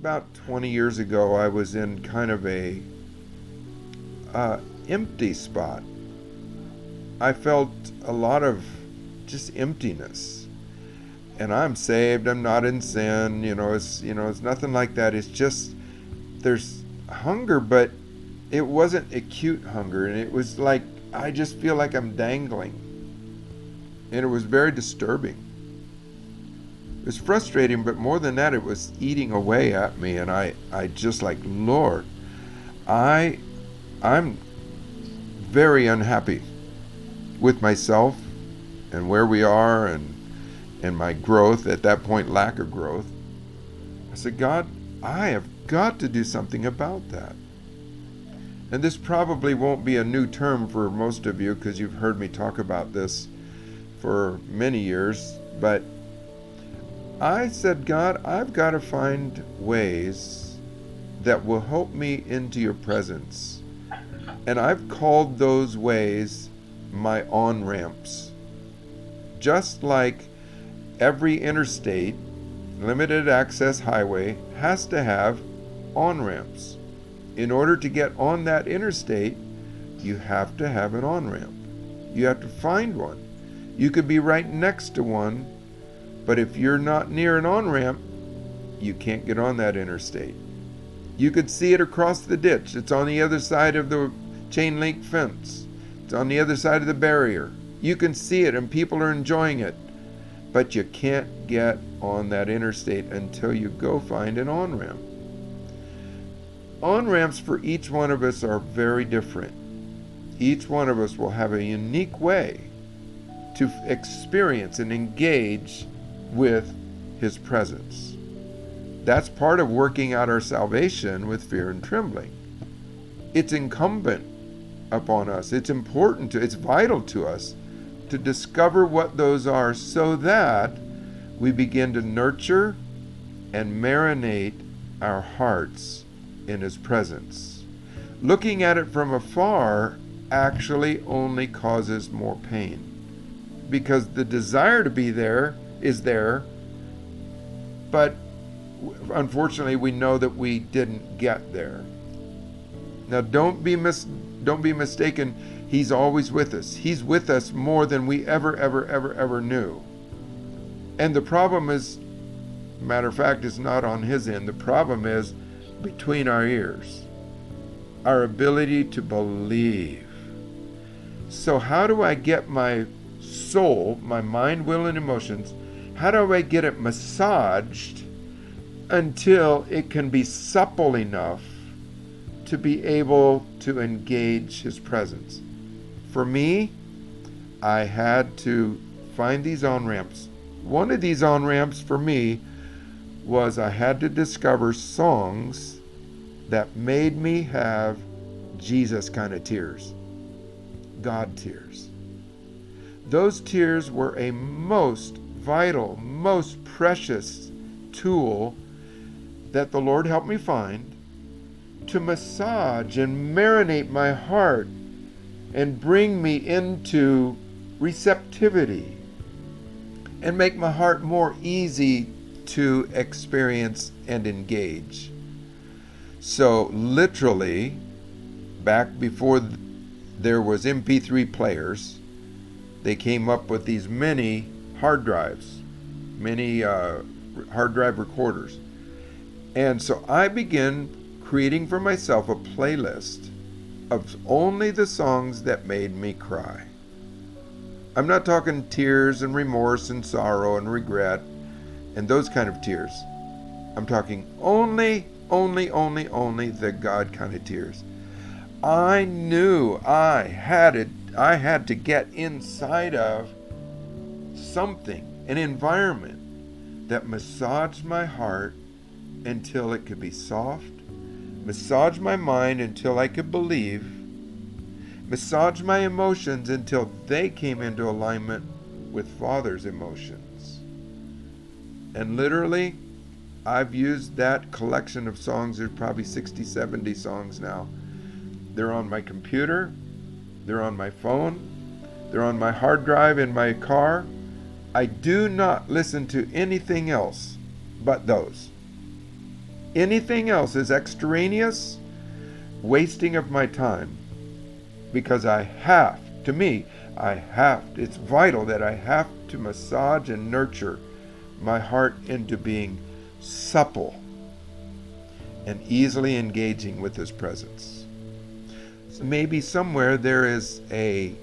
about 20 years ago, I was in kind of a empty spot. I felt a lot of just emptiness. And I'm saved. I'm not in sin. It's nothing like that. It's just there's hunger, but it wasn't acute hunger, and it was like I just feel like I'm dangling, and it was very disturbing. It was frustrating, but more than that, it was eating away at me, and I just like, Lord, I I'm very unhappy with myself and where we are and my growth at that point, lack of growth. I said, God, I have got to do something about that. And this probably won't be a new term for most of you because you've heard me talk about this for many years, but I said, God, I've got to find ways that will help me into your presence. And I've called those ways my on-ramps. Just like every interstate, limited access highway has to have on-ramps. In order to get on that interstate, you have to have an on-ramp. You have to find one. You could be right next to one, but if you're not near an on-ramp, you can't get on that interstate. You could see it across the ditch. It's on the other side of the chain link fence. It's on the other side of the barrier. You can see it and people are enjoying it, but you can't get on that interstate until you go find an on-ramp. On-ramps for each one of us are very different. Each one of us will have a unique way to experience and engage with His presence. That's part of working out our salvation with fear and trembling. It's incumbent upon us. It's important it's vital to us to discover what those are so that we begin to nurture and marinate our hearts in His presence. Looking at it from afar actually only causes more pain because the desire to be there is there, but unfortunately we know that we didn't get there. Now don't be mistaken, He's always with us. He's with us more than we ever knew. And the problem is, matter of fact, it's not on His end. The problem is between our ears, our ability to believe. So how do I get my soul, my mind, will, and emotions, how do I get it massaged until it can be supple enough to be able to engage His presence? For me, I had to find these on-ramps. One of these on-ramps for me was I had to discover songs that made me have Jesus kind of tears, God tears. Those tears were a most vital, most precious tool that the Lord helped me find to massage and marinate my heart and bring me into receptivity and make my heart more easy to experience and engage. So literally, back before there was MP3 players, they came up with these mini hard drives, mini hard drive recorders. And so I began creating for myself a playlist of only the songs that made me cry. I'm not talking tears and remorse and sorrow and regret and those kind of tears. I'm talking only the God kind of tears. I knew I had to get inside of something, an environment that massaged my heart until it could be soft, massage my mind until I could believe, massage my emotions until they came into alignment with Father's emotions. And literally, I've used that collection of songs. There's probably 60, 70 songs now. They're on my computer, they're on my phone, they're on my hard drive in my car. I do not listen to anything else but those. Anything else is extraneous, wasting of my time. Because it's vital that I have to massage and nurture my heart into being supple and easily engaging with His presence. So maybe somewhere there is an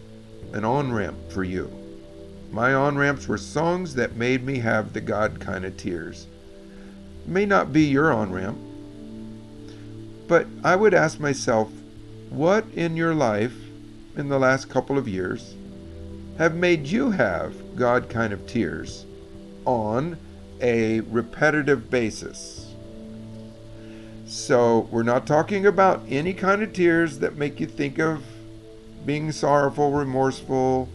on-ramp for you. My on-ramps were songs that made me have the God kind of tears. It may not be your on-ramp, but I would ask myself, what in your life in the last couple of years have made you have God kind of tears on a repetitive basis? So we're not talking about any kind of tears that make you think of being sorrowful, remorseful,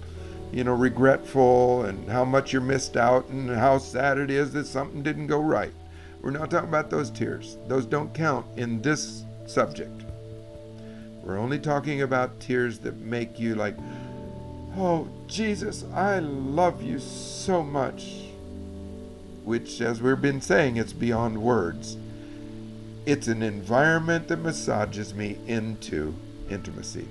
regretful, and how much you're missed out and how sad it is that something didn't go right. We're not talking about those tears. Those don't count in this subject. We're only talking about tears that make you like, oh, Jesus, I love you so much. Which, as we've been saying, it's beyond words. It's an environment that massages me into intimacy.